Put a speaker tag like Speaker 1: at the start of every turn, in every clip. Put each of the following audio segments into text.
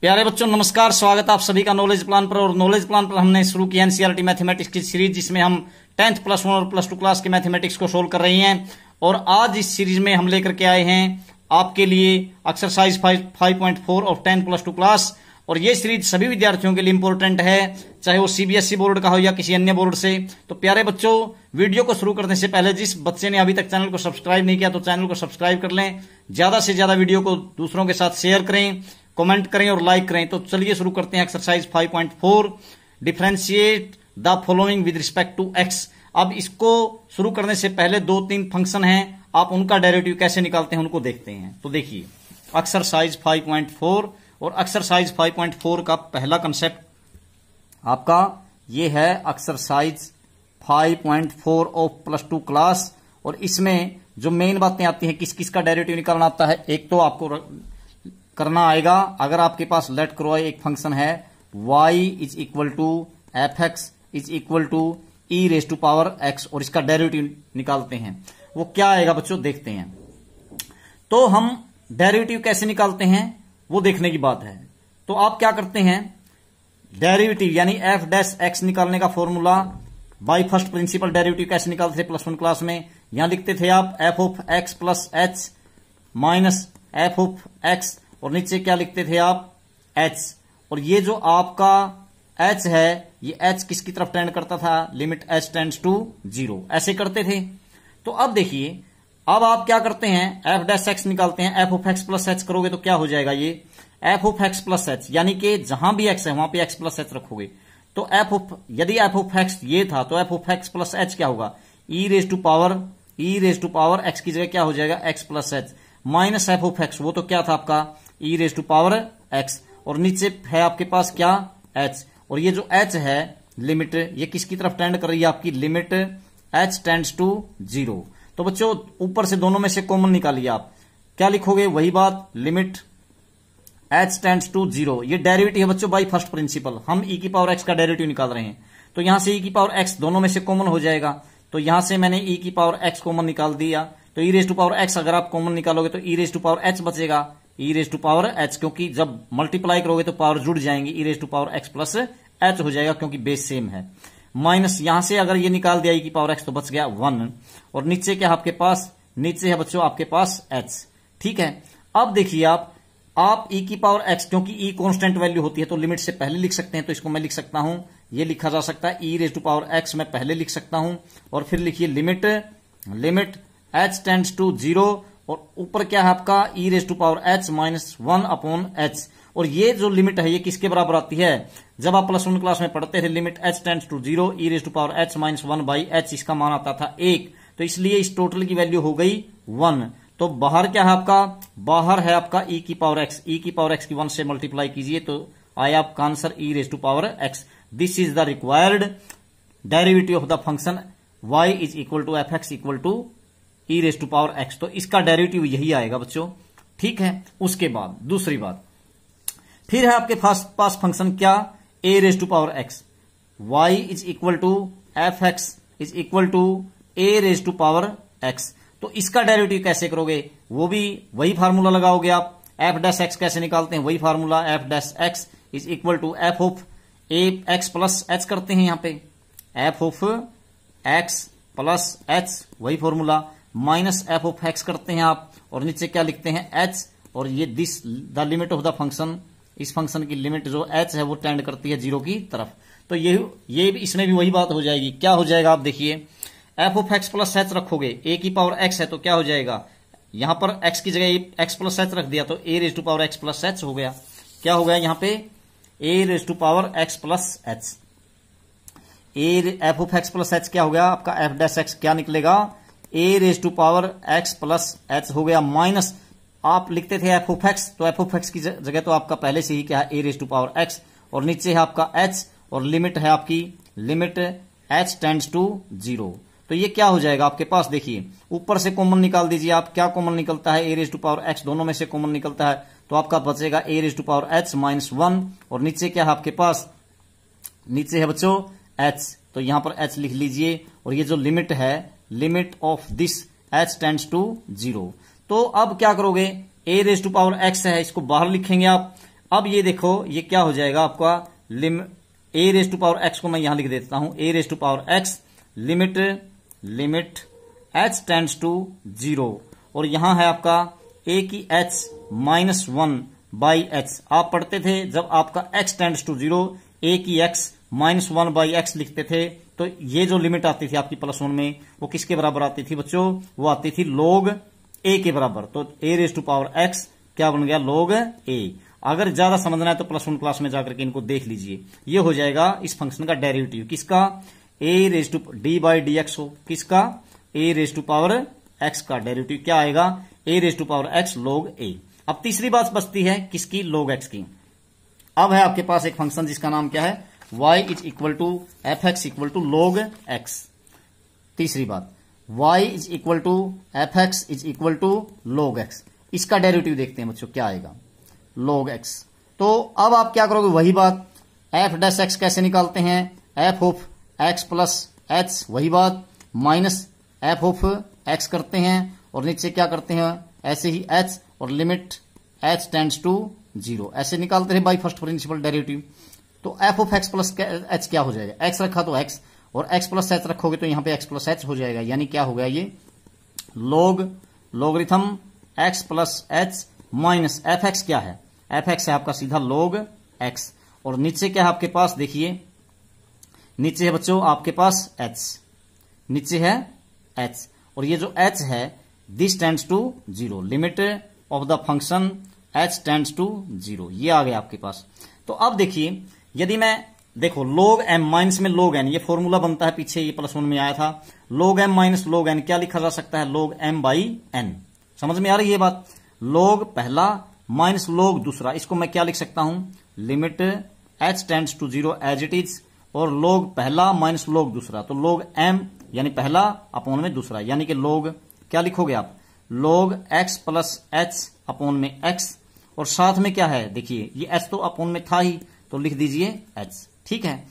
Speaker 1: प्यारे बच्चों नमस्कार, स्वागत आप सभी का नॉलेज प्लान पर। और नॉलेज प्लान पर हमने शुरू किया एनसीईआरटी मैथमेटिक्स की सीरीज, जिसमें हम 10th +1 और +2 क्लास के मैथमेटिक्स को सोल्व कर रही हैं। और आज इस सीरीज में हम लेकर के आए हैं आपके लिए एक्सरसाइज 5.4 ऑफ 10th +2 क्लास। और ये सीरीज सभी विद्यार्थियों के लिए इंपॉर्टेंट है, चाहे वो सीबीएसई बोर्ड का हो या किसी अन्य बोर्ड से। तो प्यारे बच्चों, वीडियो को शुरू करने से पहले जिस बच्चे ने अभी तक चैनल को सब्सक्राइब नहीं किया तो चैनल को सब्सक्राइब कर लें। ज्यादा से ज्यादा वीडियो को दूसरों के साथ शेयर करें, कमेंट करें और लाइक करें। तो चलिए शुरू करते हैं exercise 5.4, differentiate the following with respect to X. अब इसको शुरू करने से पहले 2-3 फंक्शन हैं, आप उनका डेरिवेटिव कैसे निकालते हैं उनको देखते हैं। तो देखिए एक्सरसाइज 5.4 और एक्सरसाइज 5.4 का पहला कंसेप्ट आपका ये है एक्सरसाइज 5.4 ऑफ +2 क्लास। और इसमें जो मेन बातें आती हैं, किस किस का डेरिवेटिव निकालना आता है। एक तो आपको करना आएगा, अगर आपके पास लेट करो एक फंक्शन है y is equal to F X is equal to E raise to power X, और इसका डेरिवेटिव निकालते हैं। वो क्या आएगा बच्चों, देखते हैं। तो हम डेरिवेटिव कैसे निकालते हैं वो देखने की बात है। तो आप क्या करते हैं, डेरिवेटिव यानी एफ डैश एक्स निकालने का formula by first principle derivative कैसे निकालते थे +1 क्लास में। यहां लिखते थे आप F of X plus H minus F of x, और नीचे क्या लिखते थे आप, h। और ये जो आपका h है, ये h किसकी तरफ टेंड करता था, लिमिट h टेंड्स टू 0, ऐसे करते थे। तो अब देखिए, अब आप क्या करते हैं, f डैश x निकालते हैं। f of x plus h करोगे तो क्या हो जाएगा, ये f of x plus h, यानी कि जहां भी x है वहां पे x प्लस h रखोगे तो यदि f ऑफ x ये था तो f of x plus h क्या होगा, e raise to power x की जगह क्या हो जाएगा, x plus h minus f of x, वो तो क्या था आपका e raise to power x, और नीचे है आपके पास क्या, h। और ये जो h है लिमिट, ये किसकी तरफ टेंड कर रही है, आपकी लिमिट h टेंड्स टू 0। तो बच्चों ऊपर से दोनों में से कॉमन निकालिए, आप क्या लिखोगे, वही बात, लिमिट h टेंड्स टू 0। ये डेरिवेटिव है बच्चों बाय फर्स्ट प्रिंसिपल, हम e की पावर x का डेरिवेटिव निकाल रहे हैं। तो यहां से e की पावर x दोनों में से कॉमन हो जाएगा, तो यहां से मैंने e की पावर x कॉमन निकाल दिया। तो e raise to power x अगर आप कॉमन निकालोगे तो e raise to power h बचेगा, e raise to power h, क्योंकि जब मल्टीप्लाई करोगे तो पावर जुड़ जाएंगे, e raise to power x plus h हो जाएगा क्योंकि बेस सेम है। माइनस यहां से अगर ये निकाल दिया e की पावर x तो बच गया 1, और नीचे क्या आपके पास, नीचे है बच्चों आपके पास h। ठीक है, अब देखिए आप e की पावर x, क्योंकि e कांस्टेंट वैल्यू होती है तो लिमिट से पहले लिख सकते हैं। तो इसको मैं लिख सकता हूं, ये लिखा जा सकता है e raise to power x मैं पहले लिख सकता हूं, और फिर लिखिए लिमिट h टेंड्स टू 0, और ऊपर क्या है आपका e raise to power h minus 1 upon h। और ये जो लिमिट है ये किसके बराबर आती है, जब आप +1 क्लास में पढ़ते थे, limit h tends to 0 e raise to power h minus 1 by h, इसका मान आता था 1। तो इसलिए इस टोटल की वैल्यू हो गई 1। तो बाहर क्या है आपका, बाहर है आपका e की पावर x, e की पावर x की 1 से मल्टीप्लाई कीजिए तो आया आपका answer e raise to power x। This is the required derivative of the function y is equal to F X equal to e raise to power x। तो इसका derivative यही आएगा बच्चों, ठीक है। उसके बाद दूसरी बात, फिर है आपके पास फंक्शन क्या, a raise to power x, y is equal to F X is equal to a raise to power x। तो इसका डेरिवेटिव कैसे करोगे, वो भी वही फार्मूला लगाओगे आप। एफ डैश एक्स कैसे निकालते हैं, वही formula, F dash X is equal to F of A X plus H करते हैं यहाँ पे, F of X plus H वही formula, minus F of X करते हैं आप, और नीचे क्या लिखते हैं h। और ये this the limit of the function, इस फंक्शन की लिमिट जो h है वो टेंड करती है 0 की तरफ। तो ये इसमें भी वही बात हो जाएगी। क्या हो जाएगा, आप देखिए, F of X plus H रखोगे, a की पावर x है तो क्या हो जाएगा, यहां पर x की जगह x प्लस एच रख दिया तो a raise to power x plus H हो गया। क्या हो गया यहां पे, a raise to power x plus H, F of X plus H क्या हो गया आपका, एफ डैश एक्स क्या निकलेगा, a raise to power x plus H हो गया, माइनस आप लिखते थे एफ ऑफ एक्स, तो एफ ऑफ एक्स की जगह तो आपका पहले से ही क्या है, a raise to power x, और नीचे है आपका h, और लिमिट है आपकी लिमिट h टेंड्स टू 0। तो ये क्या हो जाएगा आपके पास, देखिए ऊपर से कॉमन निकाल दीजिए आप, क्या कॉमन निकलता है, a raise to power x, दोनों में से कॉमन निकलता है तो आपका बचेगा a raise to power h minus 1, और नीचे क्या है आपके पास, नीचे है बच्चों h, तो यहां पर h लिख लीजिए। और ये जो लिमिट है, limit of this h tends to 0। तो अब क्या करोगे, a raise to power x है, इसको बाहर लिखेंगे आप, अब ये देखो ये क्या हो जाएगा आपका A raise to power X को मैं यहां लिख देता हूं, A raise to power X limit H tends to 0, और यहां है आपका ए की एच -1 बाई एच। आप पढ़ते थे जब आपका एक्स टेंड्स टू 0 ए की एक्स -1 बाई एक्स लिखते थे, तो ये जो लिमिट आती थी आपकी +1 में वो किसके बराबर आती थी बच्चों? वो आती थी log ए के बराबर। तो ए रेज टू पावर एक्स क्या बन गया? log ए। अगर ज्यादा समझना है तो +1 क्लास में जाकर के इनको देख लीजिए। ये हो जाएगा इस फंक्शन का डेरिवेटिव किसका? A raise to D by D X हो, किसका? A raise to power X का डेरिवेटिव क्या आएगा? A raise to power X log A. अब तीसरी बात बचती है किसकी? log एक्स की। अब है आपके पास एक फंक्शन जिसका नाम क्या है? y is equal to F X equal to log X. तीसरी बात y is equal to F X is equal to log X. इसका डेरिवेटिव देखते हैं बच्चों क्या आएगा? log X. तो अब आप क्या करोगे? वही बात एफ डैश एक्स कैसे निकालते हैं? F of X plus H, वही बात माइनस एफ ऑफ एक्स करते हैं और नीचे क्या करते हैं? ऐसे ही एच और लिमिट एच टेंड्स टू 0 ऐसे निकालते हैं बाई फर्स्ट प्रिंसिपल डेरिवेटिव। तो F of X plus H क्या हो जाएगा? एक्स रखा तो एक्स और एक्स प्लस एच रखोगे तो यहां पे एक्स प्लस एच हो जाएगा, यानी क्या हो गया? ये logarithm x plus H minus F x क्या है? एफ एक्स है आपका सीधा log एक्स, और नीचे क्या है आपके पास? देखिए नीचे है बच्चों आपके पास एच, नीचे है एच, और ये जो एच है this tends to 0, limit of the function H tends to 0, ये आ गया आपके पास। तो अब देखिए यदि मैं देखो log m माइनस में log n, ये फॉर्मूला बनता है पीछे ये +1 में आया था। log m minus log n क्या लिखा जा सकता है? log m by n। समझ में आ रही है ये बात? log पहला माइनस log दूसरा, इसको मैं क्या लिख सकता हूं? Limit h tends to 0 as it is, और log पहला माइनस log दूसरा, तो log m यानी पहला अपॉन में दूसरा, यानी कि log क्या लिखोगे आप? log x plus h upon में x, और साथ में क्या है? देखिए ये h तो अपॉन में था ही, तो लिख दीजिए h। ठीक है,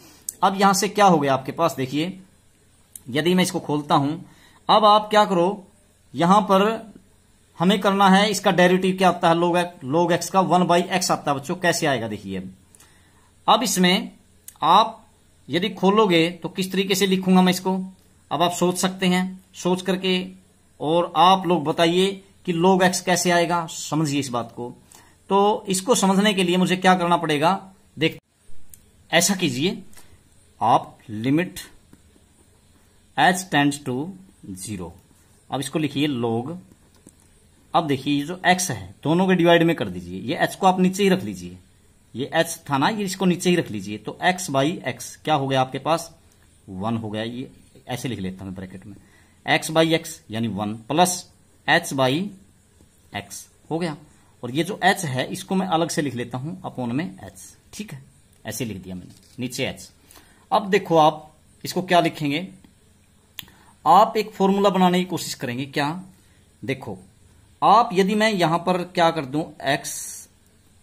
Speaker 1: अब यहां से क्या हो गया आपके पास? देखिए यदि मैं इसको खोलता हूं, अब आप क्या करो, यहां पर हमें करना है इसका डेरिवेटिव क्या आता है? log x का 1 बाई एक्स आता है बच्चों। कैसे आएगा देखिए, अब इसमें आप यदि खोलोगे तो किस तरीके से लिखूंगा मैं इसको? अब आप सोच सकते हैं, सोच करके और आप लोग बताइए कि log x कैसे आएगा, समझिए इस बात को। तो इसको समझने के लिए मुझे क्या करना पड़ेगा? देख ऐसा कीजिए आप, लिमिट h टेंड्स टू 0, अब इसको लिखिए log। अब देखिए ये जो x है दोनों के डिवाइड में कर दीजिए, ये h को आप नीचे ही रख लीजिए, ये h था ना, ये इसको नीचे ही रख लीजिए, तो x बाई एक्स क्या हो गया आपके पास? 1 हो गया। ये ऐसे लिख लेता हूं ब्रैकेट में, x बाई एक्स यानी 1 प्लस h बाई एक्स हो गया, और ये जो h है इसको मैं अलग से लिख लेता हूं अपॉन में h। ठीक है, ऐसे लिख दिया मैंने, नीचे h। अब देखो आप इसको क्या लिखेंगे? आप एक फॉर्मूला बनाने की कोशिश करेंगे। क्या? देखो आप यदि मैं यहां पर क्या कर दूं, x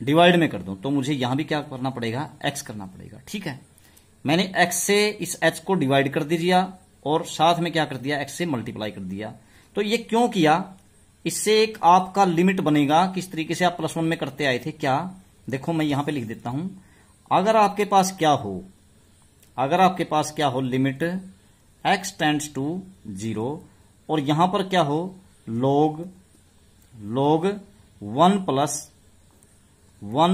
Speaker 1: डिवाइड में कर दूं, तो मुझे यहां भी क्या करना पड़ेगा? x करना पड़ेगा। ठीक है, मैंने x से इस h को डिवाइड कर दिया और साथ में क्या कर दिया? x से मल्टीप्लाई कर दिया। तो ये क्यों किया? इससे एक आपका लिमिट बनेगा, किस तरीके से आप +1 में करते आए थे। क्या? देखो मैं यहां पे लिख देता हूं, अगर आपके पास क्या हो, अगर आपके पास क्या हो, लिमिट x टेंड्स टू 0, और यहां पर क्या हो, log 1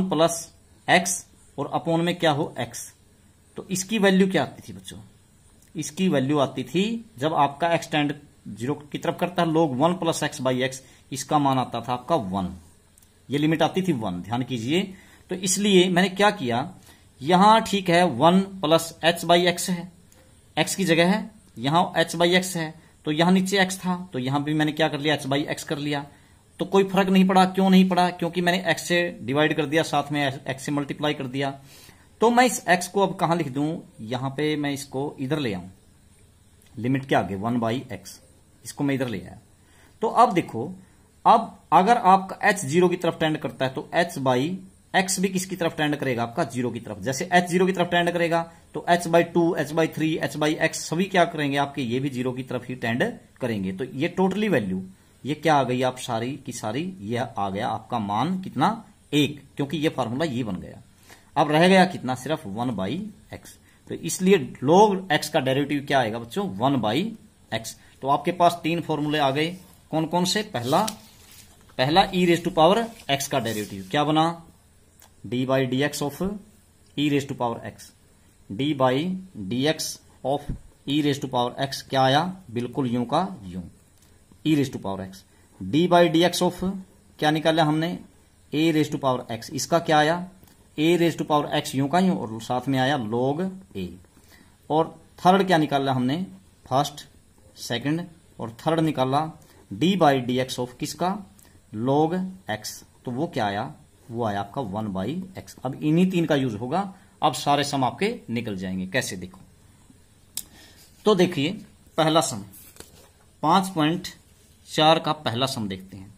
Speaker 1: प्लस x, और अपॉन में क्या हो? x। तो इसकी वैल्यू क्या आती थी बच्चों? इसकी वैल्यू आती थी जब आपका x टेंड 0 की तरफ करता है, log 1 plus x by x, इसका मान आता था आपका 1। ये लिमिट आती थी 1, ध्यान कीजिए। तो इसलिए मैंने क्या किया, यहां ठीक है 1 प्लस एच बाई एक्स है, x की जगह है, यहां h बाई एक्स है, तो यहां नीचे x था, तो यहां भी मैंने क्या कर लिया? h बाई एक्स कर लिया। तो कोई फर्क नहीं पड़ा। क्यों नहीं पड़ा? क्योंकि मैंने x से डिवाइड कर दिया, साथ में x से मल्टीप्लाई कर दिया। तो मैं इस x को अब कहां लिख दूं? यहां पे मैं इसको इधर ले आऊं, लिमिट के आगे 1 बाई एक्स, इसको मैं इधर ले आया। तो अब देखो, अब अगर आपका h 0 की तरफ टेंड करता है तो h बाई एक्स भी किसकी तरफ टेंड करेगा? आपका 0 की तरफ। जैसे h 0 की तरफ टेंड करेगा तो h by 2, h by 3, h by x सभी क्या करेंगे आपके? ये भी 0 की तरफ ही टेंड करेंगे। तो ये टोटली वैल्यू ये क्या आ गई? आप सारी की सारी ये आ गया आपका मान कितना? 1, क्योंकि ये फार्मूला ये बन गया। अब रह गया कितना, सिर्फ 1/x। तो इसलिए log x का डेरिवेटिव क्या आएगा बच्चों, 1/x। तो आपके पास 3 फॉर्मूले आ गए, कौन कौन से। पहला e⁻x का डेरिवेटिव क्या बना, d/dx of e⁻x, d/dx of e⁻x क्या आया, बिल्कुल यूं का यूं, e⁻x। d/dx ऑफ क्या निकाला हमने, a⁻x, इसका क्या आया, a⁻x यूं का यूं, और साथ में आया log a। और थर्ड क्या निकाला हमने, फर्स्ट, सेकंड और थर्ड निकाला d/dx ऑफ किसका, log x। तो वो क्या आया, वो आया आपका 1/x। अब इन्हीं 3 का यूज होगा, अब सारे सम आपके निकल जाएंगे। कैसे, देखो तो देखिए पहला सम 5.4 का पहला सम देखते हैं।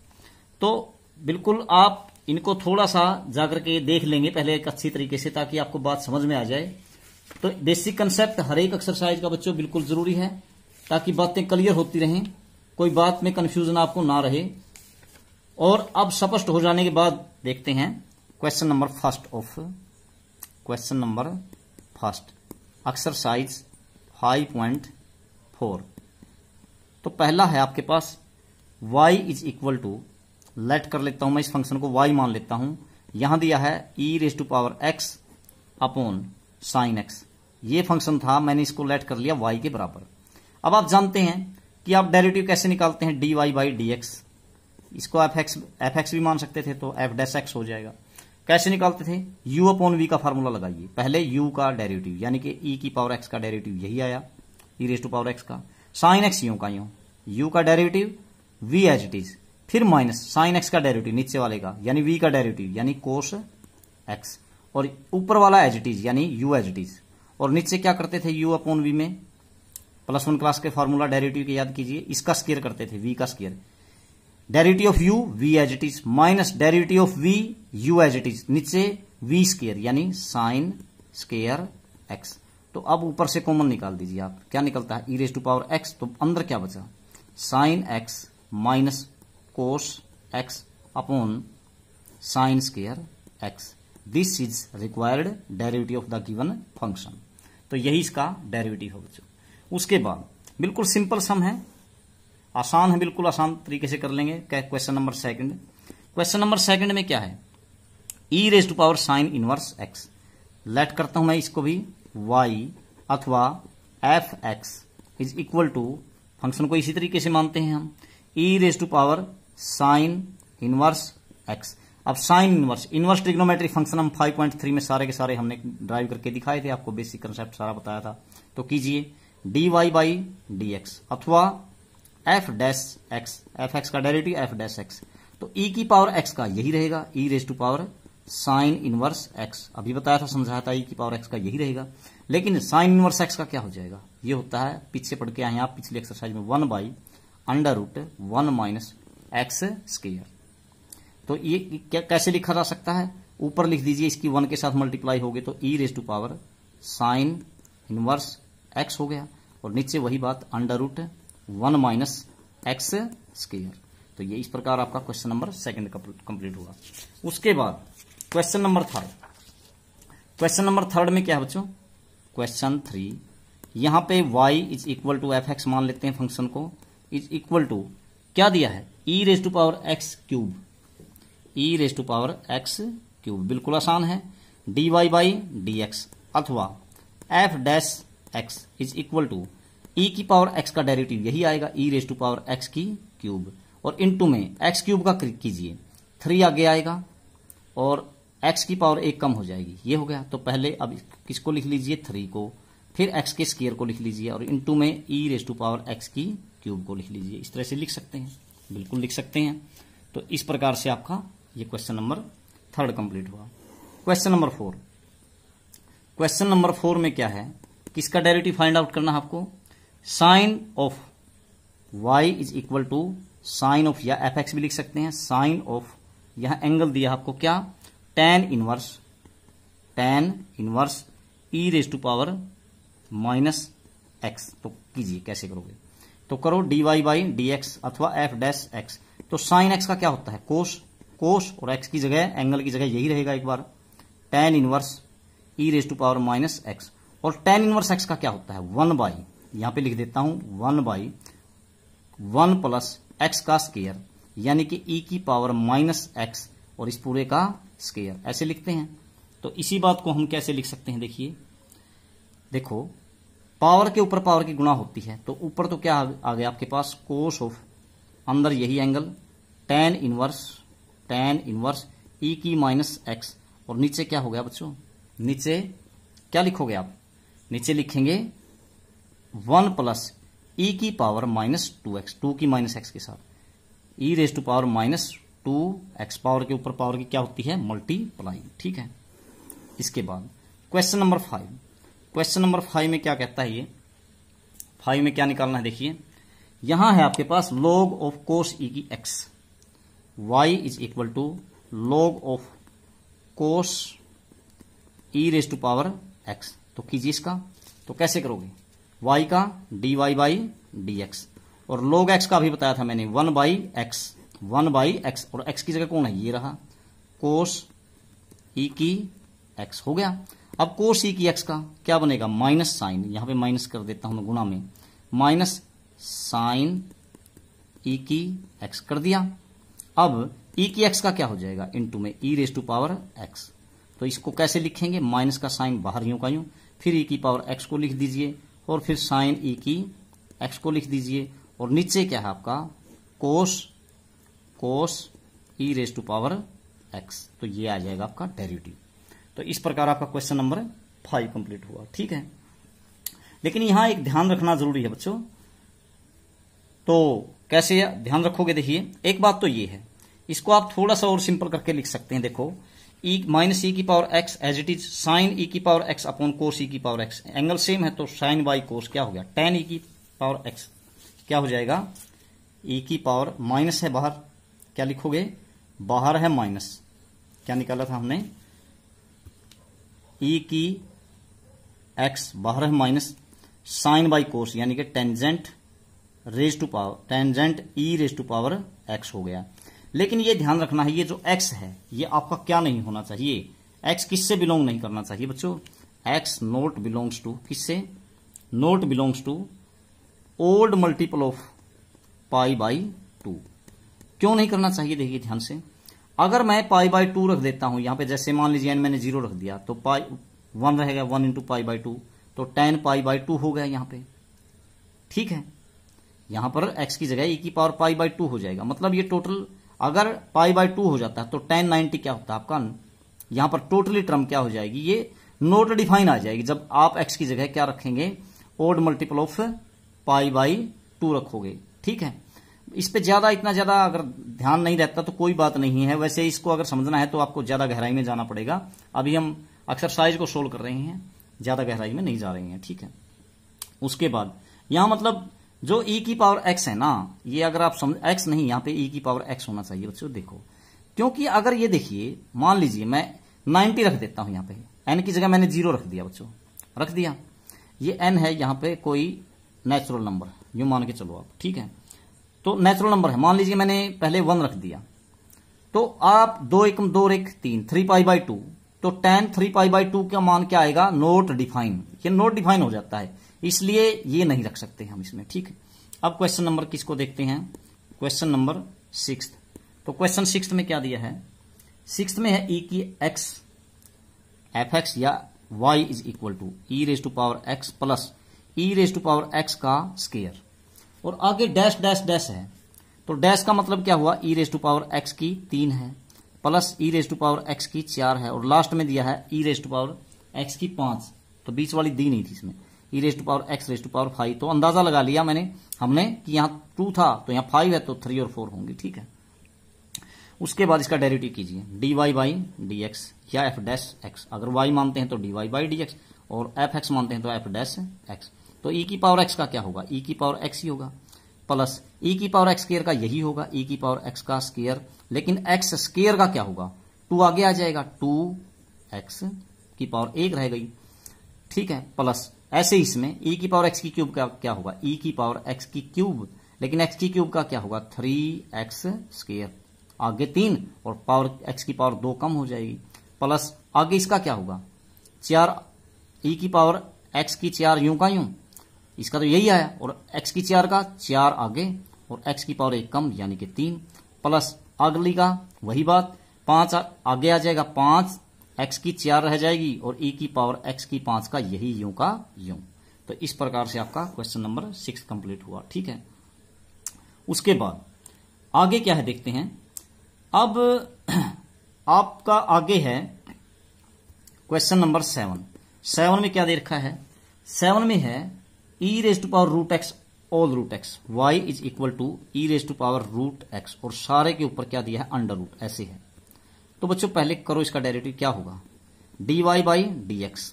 Speaker 1: तो बिल्कुल आप इनको थोड़ा सा जाकर के देख लेंगे पहले एक अच्छी तरीके से, ताकि आपको बात समझ में आ जाए। तो बेसिक कंसेप्ट हर एक एक्सरसाइज का बच्चों बिल्कुल जरूरी है, ताकि बातें क्लियर होती रहें, कोई बात में कंफ्यूजन आपको ना रहे। और अब स्पष्ट हो जाने के बाद देखते हैं क्वेश्चन नंबर फर्स्ट एक्सरसाइज 5.4। तो पहला है आपके पास y is equal to, let कर लेता हूं मैं इस फंक्शन को y मान लेता हूं। यहां दिया है e⁻x अपॉन sin x। ये फंक्शन था, मैंने इसको लेट कर लिया y के बराबर। अब आप जानते हैं कि आप डेरिवेटिव कैसे निकालते हैं, dy/dx। इसको fx भी मान सकते थे, तो f' हो जाएगा। कैसे निकालते थे, u अपॉन v का फार्मूला लगाइए। पहले u का डेरिवेटिव यानी कि e⁻x का डेरिवेटिव यही आया, e⁻x का, sin x यूं का यूं, u का derivative v as it is, फिर माइनस sin x का डेरिवेटिव नीचे वाले का यानी v का डेरिवेटिव यानी cos x, और ऊपर वाला एज इट इज यानी u एज इट इज। और नीचे क्या करते थे, u अपॉन v में +1 क्लास के फार्मूला डेरिवेटिव के याद कीजिए, इसका स्क्वायर करते थे, v का square, derivative of u v as it is minus derivative of v u as it is, नीचे v स्क्वायर यानी sin स्क्वायर x। तो अब ऊपर से कॉमन निकाल दीजिए आप, क्या निकलता है e⁻x। तो अंदर क्या बचा, sin x minus cos x upon sin square x। This is required derivative of the given function. तो यही इसका डेरिवेटिव है बच्चों। उसके बाद बिल्कुल सिंपल सम है, आसान है, बिल्कुल आसान तरीके से कर लेंगे। क्वेश्चन नंबर सेकंड में क्या है, e⁻sin इनवर्स x। लेट करता हूं मैं इसको भी, y अथवा fx is equal to, function को इसी तरीके से मानते हैं हम, e⁻sin इनवर्स x। अब साइन इनवर्स ट्रिग्नोमेट्रिक फंक्शन हम 5.3 में सारे के सारे हमने ड्राइव करके दिखाए थे, आपको बेसिक कंसेप्ट सारा बताया था। तो कीजिए dy/dx अथवा f' का डेरिवेटिव f'। तो e⁻x का यही रहेगा, e⁻sin इनवर्स x। अभी बताया था, समझाया था, e⁻x का यही रहेगा। लेकिन sin इनवर्स x का क्या हो जाएगा, ये होता है, पीछे पढ़ के आए हैं आप पिछली एक्सरसाइज में, 1/√1 - x²। तो ये कैसे लिखा जा सकता है, ऊपर लिख दीजिए, इसकी 1 के साथ मल्टीप्लाई हो गए तो e⁻sin इनवर्स x हो गया, और नीचे वही बात √1 - x²। तो ये इस प्रकार आपका क्वेश्चन नंबर सेकंड कंप्लीट हुआ। उसके बाद क्वेश्चन नंबर थर्ड में क्या है बच्चों, क्वेश्चन 3, यहां पे y is equal to fx मान लेते हैं फंक्शन को, इज इक्वल टू क्या दिया है, e⁻x³। बिल्कुल आसान है, dy/dx अथवा f' is equal to e⁻x का डेरिवेटिव यही आएगा, e⁻x³, और इनटू में x³ का कीजिए, 3 आगे आएगा और x⁻1 कम हो जाएगी, ये हो गया। तो पहले अब किसको लिख लीजिए, 3 को, फिर x के स्क्वायर को लिख लीजिए, और इनटू में e⁻x³ को लिख लीजिए। इस तरह से लिख सकते हैं, बिल्कुल लिख सकते हैं। तो इस प्रकार से आपका ये क्वेश्चन नंबर थर्ड कंप्लीट हुआ। क्वेश्चन नंबर 4 में क्या है, किसका डेरिवेटिव फाइंड आउट करना है आपको, sine of y is equal to sine of, या fx भी लिख सकते हैं, साइन ऑफ, यहां एंगल दिया आपको क्या, tan इनवर्स e⁻x। तो कीजिए कैसे करोगे, तो करो dy/dx अथवा f'। तो साइन x का क्या होता है, कोस, कोस और एक्स की जगह, एंगल की जगह यही रहेगा एक बार, tan inverse e raise to power minus X. और tan इनवर्स एक्स का क्या होता है, 1 बाई, यहां पे लिख देता हूं 1 बाई 1 प्लस एक्स का स्केयर, यानी कि e की पावर माइनस एक्स और इस पूरे का स्केयर, ऐसे लिखते हैं। तो इसी बात को हम कैसे लिख सकते हैं, देखिए, देखो पावर के ऊपर पावर की गुणा होती है, तो ऊपर तो क्या आ गया आपके पास, कोस ऑफ, अंदर यही एंगल tan इनवर्स e की माइनस एक्स, और नीचे क्या हो गया बच्चों, नीचे क्या लिखोगे आप, नीचे लिखेंगे 1 प्लस e की पावर माइनस 2x, 2 की माइनस एक्स के साथ e raise to power minus 2x, power के ऊपर पावर की क्या होती है, मल्टीप्लाई, ठीक है। इसके बाद क्वेश्चन नंबर 5, क्वेश्चन नंबर 5 में क्या कहता है, ये 5 में क्या निकालना है, देखिए यहां है आपके पास log ऑफ कोस e की x, y is equal to log of cos e raise to power x। तो कीजिए इसका, तो कैसे करोगे, y का dy बाई dx, और log x का भी बताया था मैंने 1 बाई x, और x की जगह कौन है, ये रहा कोस e की x, हो गया। अब कोस e की x का क्या बनेगा, माइनस साइन, यहां पे माइनस कर देता हूं मैं गुणा में, माइनस साइन e की x कर दिया। अब e की x का क्या हो जाएगा, इनटू में e raise to power x, तो इसको कैसे लिखेंगे, माइनस का साइन बाहर यूं का यूं, फिर e की पावर x को लिख दीजिए, और फिर साइन e की x को लिख दीजिए, और नीचे क्या है आपका cos e raise to power x, तो ये आ जाएगा आपका डेरिवेटिव। तो इस प्रकार आपका क्वेश्चन नंबर 5 कंप्लीट हुआ, ठीक है। लेकिन यहां एक ध्यान रखना जरूरी है बच्चों, तो कैसे ध्यान रखोगे, देखिए एक बात तो ये है, इसको आप थोड़ा सा और सिंपल करके लिख सकते हैं, देखो e माइनस e की power x as it is sine e की power x upon cos e की पावर x, एंगल सेम है तो साइन बाई कोस क्या हो गया, tan e की पावर x क्या हो जाएगा, e की पावर माइनस है बाहर, क्या लिखोगे, बाहर है माइनस, क्या निकाला था हमने, e की x बाहर है माइनस, साइन बाई कोस यानी कि tangent raise to power, tangent e raise to power x हो गया। लेकिन ये ध्यान रखना है, ये जो x है ये आपका क्या नहीं होना चाहिए, x किससे बिलोंग नहीं करना चाहिए बच्चों, x नॉट बिलोंग्स टू, किससे, not belongs to odd multiple of pi by 2। क्यों नहीं करना चाहिए, देखिए ध्यान से, अगर मैं पाई बाई 2 रख देता हूं यहां पे, जैसे मान लीजिए मैंने 0 रख दिया, तो पाई 1 रहेगा, 1 इंटू पाई बाई 2, तो tan पाई बाई 2 हो गया यहां पे, ठीक है। यहां पर x की जगह e की पावर पाई बाई 2 हो जाएगा, मतलब ये टोटल अगर पाई बाई 2 हो जाता है तो tan 90 क्या होता है आपका, यहां पर टोटली टर्म क्या हो जाएगी, ये नोट डिफाइन आ जाएगी, जब आप x की जगह क्या रखेंगे, odd multiple of pi by 2 रखोगे, ठीक है। इस पे ज्यादा, इतना ज्यादा अगर ध्यान नहीं रहता तो कोई बात नहीं है, वैसे इसको अगर समझना है तो आपको ज्यादा गहराई में जाना पड़ेगा, अभी हम एक्सरसाइज को सोल्व कर रहे हैं, ज्यादा गहराई में नहीं जा रहे हैं, ठीक है। उसके बाद यहां मतलब जो e की पावर x है ना, ये अगर आप समझ, x नहीं, यहां पे e की पावर x होना चाहिए बच्चों, देखो, क्योंकि अगर ये देखिए, मान लीजिए मैं 90 रख देता हूं यहां पे, n की जगह मैंने 0 रख दिया बच्चों, रख दिया, ये n है यहां पे कोई नेचुरल नंबर, यूं मान के चलो आप, ठीक है, तो नेचुरल नंबर है, मान लीजिए मैंने पहले 1 रख दिया, तो आप 2 एकम 2 एक 3, 3 पाई बाई 2, तो tan 3 पाई बाई 2 का मान क्या आएगा, नोट डिफाइन, ये नोट डिफाइन हो जाता है, इसलिए ये नहीं रख सकते हम इसमें, ठीक है। अब क्वेश्चन नंबर किसको देखते हैं, क्वेश्चन नंबर 6। तो क्वेश्चन 6 में क्या दिया है, 6 में है e की x एफ एक्स या y is equal to e raise to power x plus e raise to power x का स्केयर, और आगे डैश डैश डैश है, तो डैश का मतलब क्या हुआ, e raise to power x की 3 है, plus e raise to power x की 4 है, और लास्ट में दिया है e raise to power x की 5, तो बीच वाली दी नहीं थी इसमें, e raise to power x raise to power 5, तो अंदाजा लगा लिया हमने कि यहां 2 था तो यहां 5 है, तो 3 और 4 होंगे, ठीक है। उसके बाद इसका डेरिवेटिव कीजिए, dy बाई डी एक्स या एफ डैश एक्स, अगर y मानते हैं तो dy बाई डी एक्स, और एफ एक्स मानते हैं तो एफ डैश एक्स, तो e की पावर x का क्या होगा, e की पावर x ही होगा, प्लस e की पावर x स्केयर का यही होगा, e की पावर x का स्केयर, लेकिन x स्केयर का क्या होगा, 2 आगे आ जाएगा, 2x की पावर 1 रह गई, ठीक है, प्लस ऐसे ही इसमें e की पावर x की क्यूब का क्या होगा, e की पावर x की क्यूब, लेकिन x की क्यूब का क्या होगा, 3x स्केयर, आगे 3 और पावर x की पावर 2 कम हो जाएगी, प्लस आगे इसका क्या होगा 4 e की पावर x की 4 यूं का यूं, इसका तो यही आया, और x की 4 का 4 आगे और x की पावर 1 कम यानी कि 3, प्लस अगली का वही बात 5 आगे आ जाएगा, 5 x की 4 रह जाएगी और e की पावर x की 5 का यही यूं का यूं। तो इस प्रकार से आपका क्वेश्चन नंबर 6 कंप्लीट हुआ। ठीक है, उसके बाद आगे क्या है देखते हैं। अब आपका आगे है क्वेश्चन नंबर 7 में क्या दे रखा है, 7 में है e raise to power root X all root X y is equal to e raise to power root X, और सारे के ऊपर क्या दिया है अंडर रूट, ऐसे है। तो बच्चों पहले करो इसका डेरिवेटिव, क्या होगा dy बाई डी एक्स।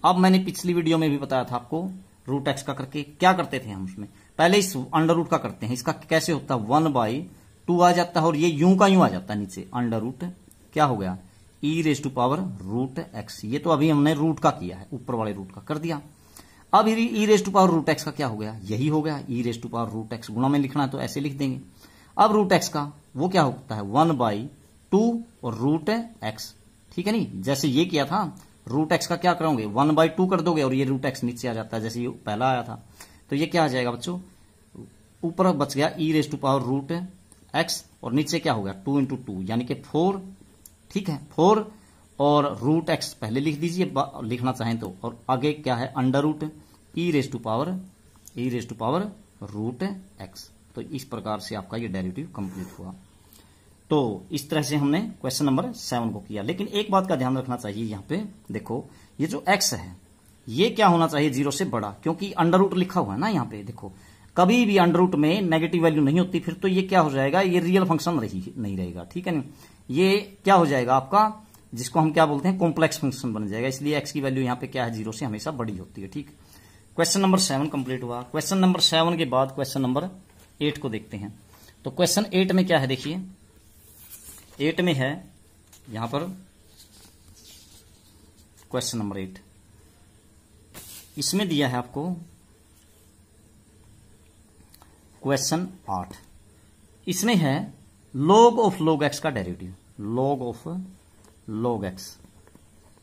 Speaker 1: अब मैंने पिछली वीडियो में भी बताया था आपको रूट एक्स का करके क्या करते थे हम, उसमें पहले इस अंडर रूट का करते हैं, इसका कैसे होता है 1/2 आ जाता है और ये यूं का यूं आ जाता है नीचे, अंडर रूट क्या हो गया e raise to power root X. ये तो अभी हमने रूट का किया है, ऊपर वाले रूट का कर दिया। अब e raise to power root X का क्या हो गया, यही हो गया e raise to power root X, गुणा में लिखना है तो ऐसे लिख देंगे। अब रूट एक्स का वो क्या होता है 1/2 और रूट एक्स, ठीक है नहीं, जैसे ये किया था रूट एक्स का क्या करोगे 1/2 कर दोगे और ये रूट एक्स नीचे आ जाता है जैसे ये पहला आया था। तो ये क्या आ जाएगा बच्चों, ऊपर बच गया e raise to power root X और नीचे क्या हो गया 2 × 2 यानी कि 4, ठीक है 4, और रूट एक्स पहले लिख दीजिए लिखना चाहें तो, और आगे क्या है under root e raise to power root X. तो इस प्रकार से आपका ये डेरिवेटिव कंप्लीट हुआ। तो इस तरह से हमने क्वेश्चन नंबर 7 को किया। लेकिन एक बात का ध्यान रखना चाहिए, यहाँ पे देखो ये जो x है ये क्या होना चाहिए 0 से बड़ा, क्योंकि अंडर रूट लिखा हुआ है ना यहाँ पे, देखो कभी भी अंडर रूट में नेगेटिव वैल्यू नहीं होती, फिर तो ये क्या हो जाएगा ये रियल फंक्शन नहीं रहेगा, ठीक है नहीं, ये क्या हो जाएगा आपका जिसको हम क्या बोलते हैं कॉम्प्लेक्स फंक्शन बन जाएगा। इसलिए x की वैल्यू यहाँ पे क्या है 0 से हमेशा बड़ी होती है। ठीक, क्वेश्चन नंबर 7 कंप्लीट हुआ। क्वेश्चन नंबर 7 के बाद क्वेश्चन नंबर 8 को देखते हैं। तो क्वेश्चन 8 में क्या है देखिए, 8 में है यहां पर क्वेश्चन नंबर 8, इसमें दिया है आपको क्वेश्चन 8, इसमें है log ऑफ log x का derivative, log of log x,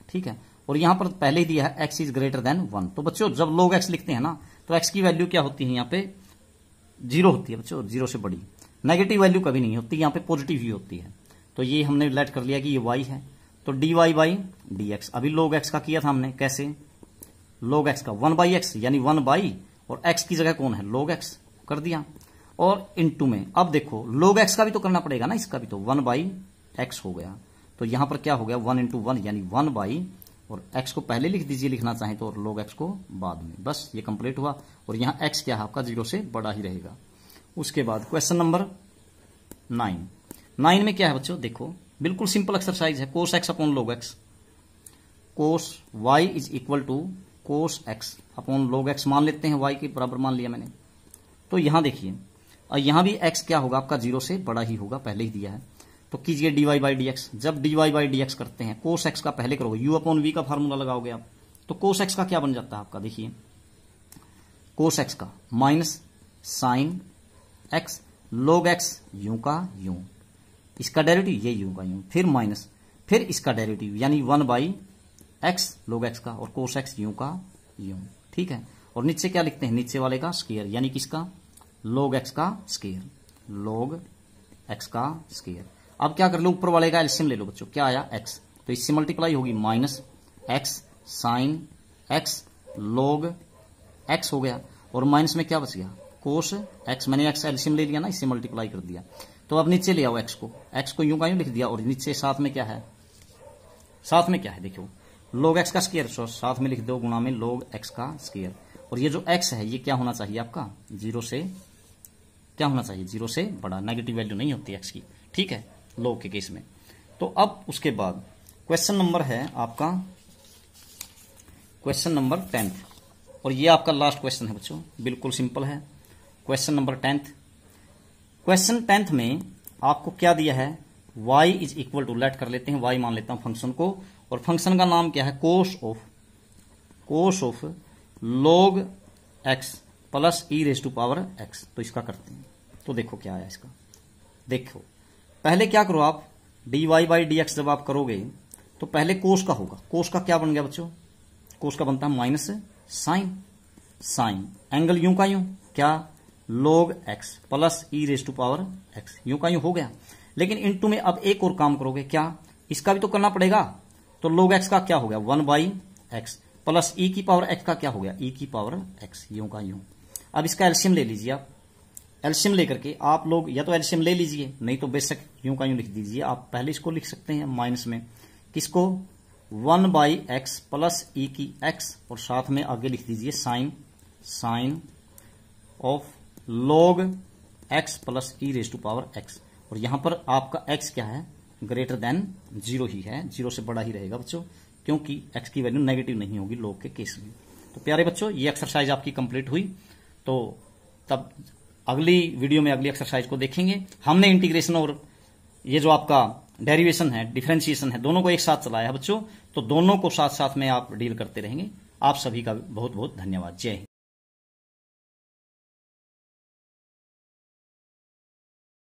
Speaker 1: ठीक है, और यहां पर पहले ही दिया है x इज ग्रेटर देन 1। तो बच्चों जब log x लिखते हैं ना तो x की वैल्यू क्या होती है यहाँ पे 0 होती है बच्चों, 0 से बड़ी, नेगेटिव वैल्यू कभी नहीं होती, यहाँ पे पॉजिटिव ही होती है। तो ये हमने लेट कर लिया कि ये y है, तो dy बाई डी एक्स। अभी log x का किया था हमने, कैसे log x का 1/x यानी 1 और x की जगह कौन है log x कर दिया, और इनटू में अब देखो log x का भी तो करना पड़ेगा ना, इसका भी तो 1/x हो गया। तो यहां पर क्या हो गया 1 × 1 यानी 1 और x को पहले लिख दीजिए लिखना चाहें तो, और log x को बाद में, बस ये कंप्लीट हुआ। और यहां x क्या है आपका 0 से बड़ा ही रहेगा। उसके बाद क्वेश्चन नंबर 9 में क्या है बच्चों, देखो बिल्कुल सिंपल एक्सरसाइज है, cos x upon log x, cos y is equal to cos x upon log x मान लेते हैं, y के बराबर मान लिया मैंने। तो यहां देखिए, और यहां भी x क्या होगा आपका 0 से बड़ा ही होगा, पहले ही दिया है। तो कीजिए dy बाई डी एक्स। जब dy बाई डी एक्स करते हैं cos x का पहले करोगे, u अपॉन v का फार्मूला लगाओगे आप, तो cos x का क्या बन जाता है आपका, देखिए cos x का minus sine x log x U का यूं, इसका डेरिवेटिव ये यूं का यूं, फिर माइनस, फिर इसका डेरिवेटिव यानी 1/x log x का, और cos x यूं का यूं, ठीक है। और नीचे क्या लिखते हैं, नीचे वाले का स्क्वायर यानी किसका log x का स्क्वायर, log x का स्क्वायर। अब क्या कर लो, ऊपर वाले का एलसीएम ले लो बच्चों, क्या आया x, तो इससे मल्टीप्लाई होगी minus x sine x log x हो गया, और माइनस में क्या बच गया cos x, मैंने x एलसीएम ले लिया ना, इससे मल्टीप्लाई कर दिया। तो अब नीचे ले आओ x को यूं का यूं लिख दिया, और नीचे साथ में क्या है, साथ में क्या है देखो log x का स्क्वायर, साथ में लिख दो गुणा में log x का स्क्वायर। और ये जो x है ये क्या होना चाहिए आपका 0 से, क्या होना चाहिए 0 से बड़ा, नेगेटिव वैल्यू नहीं होती x की, ठीक है log के केस में। तो अब उसके बाद क्वेश्चन नंबर है आपका क्वेश्चन नंबर 10, और ये आपका लास्ट क्वेश्चन है बच्चों, बिल्कुल सिंपल है। क्वेश्चन नंबर 10, क्वेश्चन 10 में आपको क्या दिया है, y is equal to, let कर लेते हैं y मान लेता हूं फंक्शन को, और फंक्शन का नाम क्या है cos of log x plus e raise to power x। तो इसका करते हैं, तो देखो क्या आया इसका, देखो पहले क्या करो आप, dy बाई डी एक्स जब आप करोगे तो पहले कोस का होगा। कोस का क्या बन गया बच्चों, कोस का बनता है माइनस साइन, साइन एंगल यूं का यूं क्या, log x plus E raise to power x, U का यूं हो गया। लेकिन इनटू में अब एक और काम करोगे, क्या, इसका भी तो करना पड़ेगा। तो log x का क्या हो गया, 1 बाई एक्स प्लस ई की पावर x का क्या हो गया, ई की पावर x, यूं का यूं। अब इसका एलसीएम ले लीजिए आप, एलसीएम लेकर के आप लोग या तो एलसीएम ले लीजिए, नहीं तो बेशक यूं का यूं लिख दीजिए। आप पहले इसको लिख सकते हैं माइनस में, किसको, 1 बाई एक्स प्लस ई की x, और साथ में आगे लिख दीजिए sine, sine of log x plus E raise to power x। और यहां पर आपका x क्या है, ग्रेटर देन 0 ही है, 0 से बड़ा ही रहेगा बच्चों, क्योंकि x की वैल्यू नेगेटिव नहीं होगी log के केस में। तो प्यारे बच्चों, ये एक्सरसाइज आपकी कंप्लीट हुई। तो तब अगली वीडियो में अगली एक्सरसाइज को देखेंगे। हमने इंटीग्रेशन और ये जो आपका डेरिवेशन है, डिफरेंशिएशन है, दोनों को एक साथ चलाया है बच्चों। तो दोनों को साथ साथ में आप डील करते रहेंगे। आप सभी का बहुत बहुत धन्यवाद। जय हिंद।